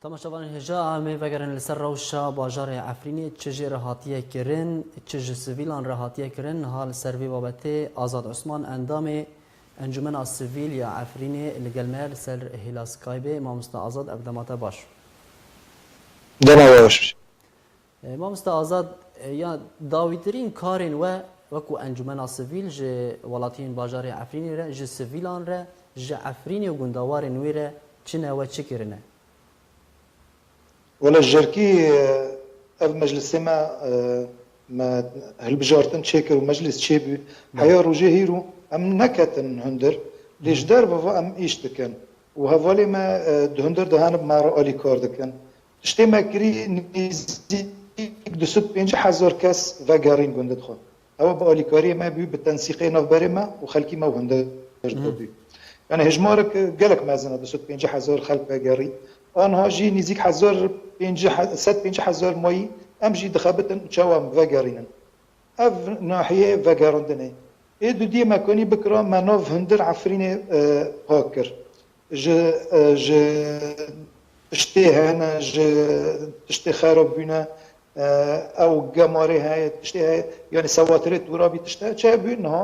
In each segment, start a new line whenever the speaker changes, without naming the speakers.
تماشاوان هجا عامه وگرن لسر روشا باجار عفرینی چجی رهاتیه کرن چج سویلان رهاتیه کرن حال سروی بابته آزاد عثمان اندام انجمن السویل یا عفرینی لگلمر سر هیلاسکایبه مامستا آزاد اقدامات باش
دنا باش
مامستا آزاد یا داویترین کارن و وکو انجمن السویل ج ولاتین باجار عفرینی ر ج سویلان ر ج عفرینی و گندوار نویره چنه و چه کرنه
ولا الجركي مجلس ما هالبجارتن تشيكر ومجلس تشيبي حيا روجيهيرو ام نكتن هندر ليش دار بابا ام ايشتكن وهفالي ما هندر دهان بمارو الي كاردكن تشتي ما كري نيزي دسوت بينج حزار كاس فاغارين قندد خو او بالي كاري ما بي بالتنسيقي نوف بريما وخلكي ما هندر بي يعني هجمارك قالك مازنا دسوت بينج حزار خلق فاغاري آنها جی نزدیک 150 مایی ام جی دخابتن چوام وگرینن اف ناحیه وگراندنه ای دو دی مکانی بکرا مناف هندر عفرین پاکر ج تشتی هانا ج تشتی خراب بنا او جماره های تشتی های یعنی سواتره تورابی تشتی چه بینها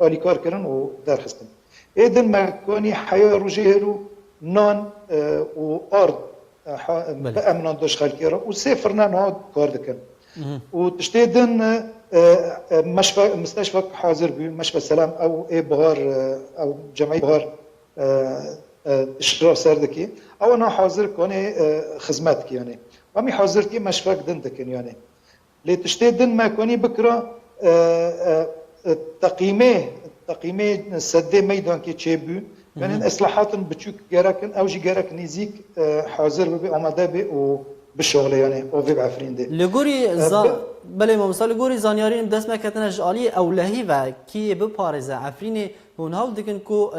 آلیکار کردن و درخستن ایدن مکانی حیا روجهرو نان وارض بامن داش خالكيرا وسافرنا نهار كاردكن وتشتيدن مستشفى حاضر بمشفى السلام او اي بهار او جمعيه بهار اشراف سردكي او انا حاضر كوني خدماتك يعني وامي حاضرتي مشفى دندكن يعني اللي تشتيدن ما كوني بكره تقييمه سد ميدان كي تشيبو يعني الاصلاحات بتشوك جراكن او جي جراكن نزيك حاضر بي اماده بي وبالشغل يعني او في بعفرين دي
لغوري بله ما مثال لغوري زانيارين دست مكتنا جالي اولهي و كي ببارزه عفرين هون هاو دكن كو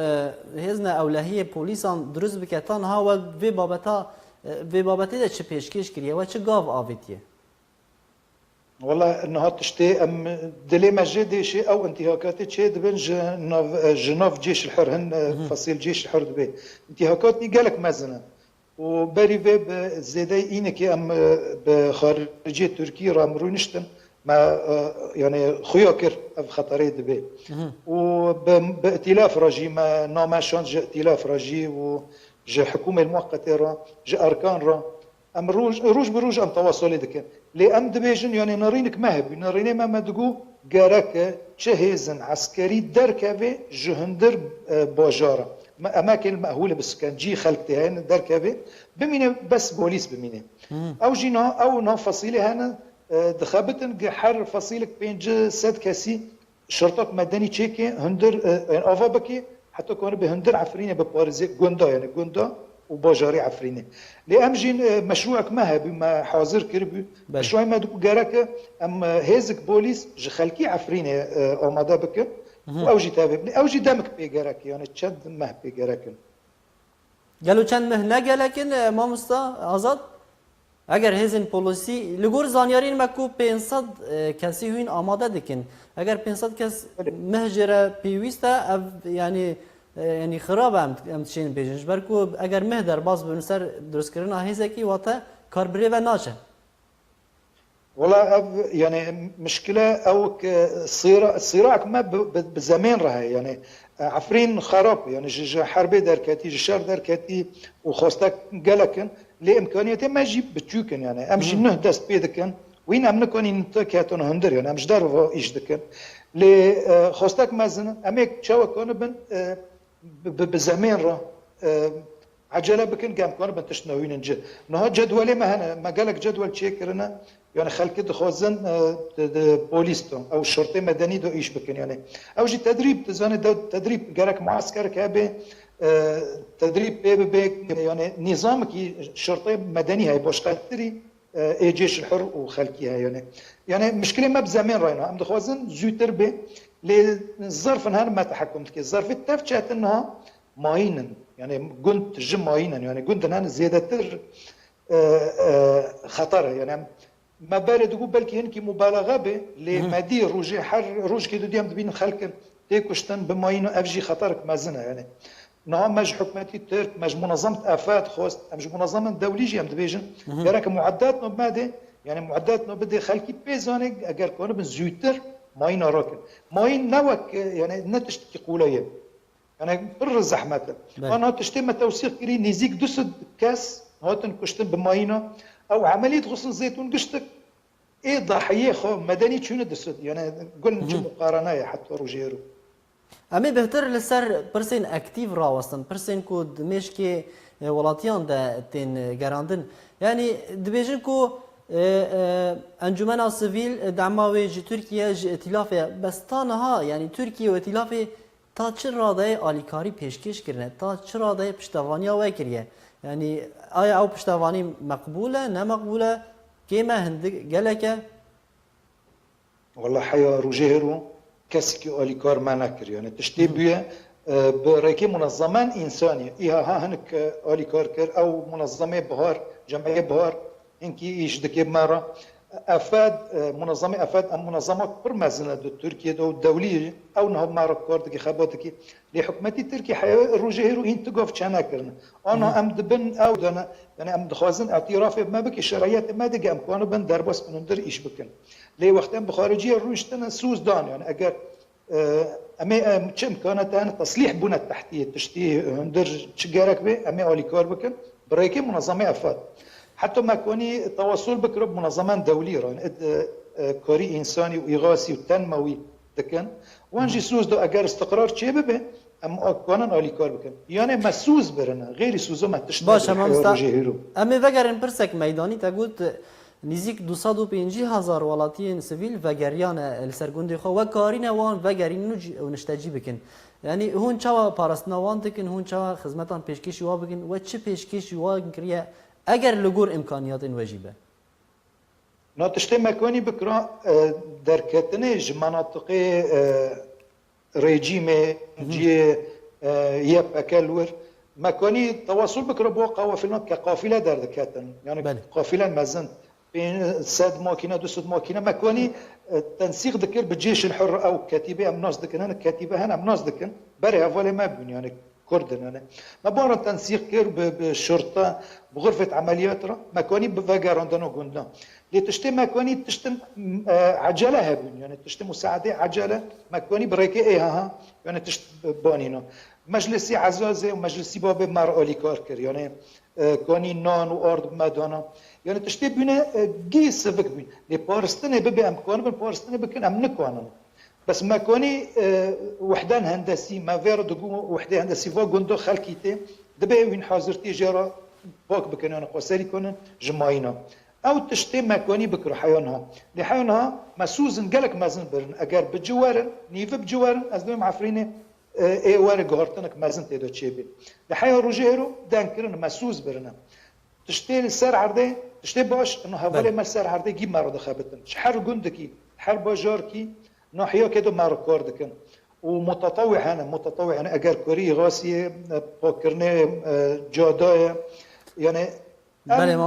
هزنا اولهي بوليسان دروز بكتان هاو في بابتا ده چه پیشکش کریه و چه گاو آویتیه
والله انها تشتي ام دلي مجدي شيء او انتهاكات شيء دبن جنوف جيش الحر هن فصيل جيش الحر دبي انتهاكات قالك مزنه وبري فيب زيدي انك ام بخارجيه تركيا رامرونشتن ما يعني خياكر في خطري دبي وبائتلاف راجي ما نوماشون ائتلاف راجي وجا حكومه المؤقته را جا اركان را ام روج بروج ام تواصل دكن لي ام دبيجن يعني نارينك مهب ناريني ما دقو جارك تشهيزن عسكري دركافي جهندر باجاره اماكن المأهوله بالسكان جي خلقتي هنا دركافي بمينه بس بوليس بمينه او جينا او نو فصيله هنا دخبتن حر فصيلك بينج سد كاسي شرطات مدني تشيكي هندر يعني افابكي حتى كون بهندر عفرينه ببارزي جوندا يعني جوندا وباجاري عفرينه لامجين مشروعك ما بما حاضر كربي مشروع ما دو جارك ام هيزك بوليس جخلكي عفرينه اماده بك اوجي تابعني اوجي دمك بيجارك يعني تشد ما بيجارك
قالوا كان مهنه لكن ما مستا آزاد اگر هزن پولیسی لگور زانیارین مکو 500 کسی هین آماده دکن اگر 500 کس مهجره پیوسته يعني خراب ام تشين بيجنش بركو اگر مهدر باز بنسر درست كرنا هيزكي واتا كاربري و ناشه
والله يعني مشكله او الصراع ما بزمان راه يعني عفرين خراب يعني حربي دركاتي شر دركاتي وخوستك قالكن لامكانيته ما جيب بتشوكن يعني امشي نهدست بيدكن وين ام نكوني نتكاتون هندر يعني امش دار ايش دكن لي خوستك مازن اميك تشاو كون بن بزمان را عجله بكن قام كون بنتشنوين نجد نها جدولي ما هنا ما قالك جدول تشيكرنا يعني خلك دخوزن بوليستو او الشرطه مدني دو ايش بكن يعني او جي تدريب تزان تدريب قالك معسكر كابي تدريب بي يعني نظامك الشرطه مدني هاي باش قدري جيش الحر وخلكيها يعني مشكله ما بزمان راينا ام دخوزن زوتر بي للظرف هنا ما تحكمت الظرف التفتشات انها ماينن يعني قلت جم ماينن يعني قلت هنا زيادة خطر يعني ما بارد يقول بلكي هنكي مبالغه به لمدير روجي حر روج كي ديام بين خلق تيكوشتن بماينو افجي خطرك مازنه يعني نها مج حكومتي ترك مج منظمة آفات خوست مج منظمة دولية جي ام دبيجن يراك معدات نبادة يعني معدات نبدي خلقي بيزانك اگر كونه بن زيوتر ماين راكن ماين نوك يعني نتشتكي قوليه يعني بر زحمته انا تشتم توثيق كري نزيك دسد كاس هاتن كشتن بماينا او عمليه غسل زيتون قشتك ايه ضحيه خو مدني شنو دسد يعني قلنا نجي مقارنه حتى روجيرو
اما بهتر لسر پرسین اکتیو راوستن پرسین کو دمش که ولاتیان ده تین گراندن یعنی دبیجن کو انجمن سیویل دعماوی جی ترکیه جی ائتلاف بس تنها یعنی ترکیه و ائتلاف تا چه راده آلیکاری پیشکش کرنه تا چه راده پشتوانی ها کریه یعنی آیا او پشتوانی مقبوله نه مقبوله کیما هندگ گلکه
والله حيا روجيرو كسكي أوليكار ما نكر يعني تشتي بيه بريكي منظمان إنسانية إيها ها هنك أوليكار كر أو منظمة بهار جمعية بهار إنكي إيش دكي مرة أفاد منظمة أفاد أم منظمة برمزنة دو تركيا دو الدولية أو نهب مرة كار دكي خباتكي لحكومتي تركي حيا روجيرو إن تقف شانا كرنا أنا أم دبن أو دنا يعني أم دخازن اعترافي ما بك الشرعيات ما دقي أم كانوا بن دربس بندر إيش بكن لي وقتاً بخارجية روشتنا سوز دان يعني أجر أما كم كانت أنا تصليح بنى التحتية تشتي هندر تشجارك به أما أوليكار بكن بريكي منظمة أفاد حتى ما كوني تواصل بكرب منظمات دولية يعني كوري إنساني وإغاثي وتنموي دكن وانجي سوز دو أجر استقرار شيء به أما كانن أوليكار بكن يعني مسوز برنا غير سوزو ما تشتي
باش أما وگرن پرسک میدانی تقول نزیک 250,000 ولاتین سیویل وگریان السرگوندی خو و کارین وان وگرین و نشتجی بکن یعنی هون چوا پارستنوان دکن هون چوا خدمتان پیشکشی وا بکن و چه پیشکشی وا کریه اگر لگور امکانیات وجیبه
ناتشته مکانی بکرا در کتنه مناطق رژیم جی یب اکلور مکانی تواصل بکرا با قوافلنا كقافله در دكاتن يعني قافله مزن بين ساد ماكينه دو سد ماكينه مكاني تنسيق ذكر بالجيش الحر او كتيبه ام ناس دكن انا كتيبه هنا ام ناس دكن بري افولي ما بين يعني كردن انا ما بار تنسيق كير بالشرطه بغرفه عمليات مكاني بفجر عندنا قلنا لتشتي مكاني تشتم عجله هبن يعني تشتي مساعده عجله مكاني بريكي ايه ها يعني تشت بانينا مجلسي عزازه ومجلسي باب مر اوليكار كر يعني كوني نان وارض مدانا يعني تشتي بينا جي سبك بين لبارستني ببي امكان بالبارستني بكن ام نكوانن بس ما كوني وحدان هندسي ما فير دغو وحده هندسي فوق غندو خلقيته دبي وين حاضرتي جرا باك بكن انا قصري كون جماينا او تشتي ما كوني بكر حيونها لحيونها مسوزن قالك مازن برن اگر بجوارن نيف بجوارن ازدم عفريني اي وارق هارتنك مازن تيدو تشيبين لحيو روجيرو دانكرن مسوز برنا تشتي السر عرضي تشتي باش انه هولي ما السر عرضي جيب مارو خابتن شحر جندكي حر باجاركي ناحيه كده مارو كوردكن ومتطوع انا متطوع انا اجر كوري غاسي بوكرني جاداي يعني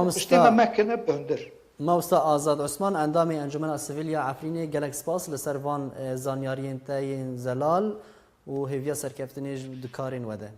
تشتي ما مكنه بهندر
موستا آزاد عثمان اندامی انجمن سیویلیا عفرینی گلک سپاس لسروان زانیارین تاین زلال و هیویا سرکفتنیج دکارین وده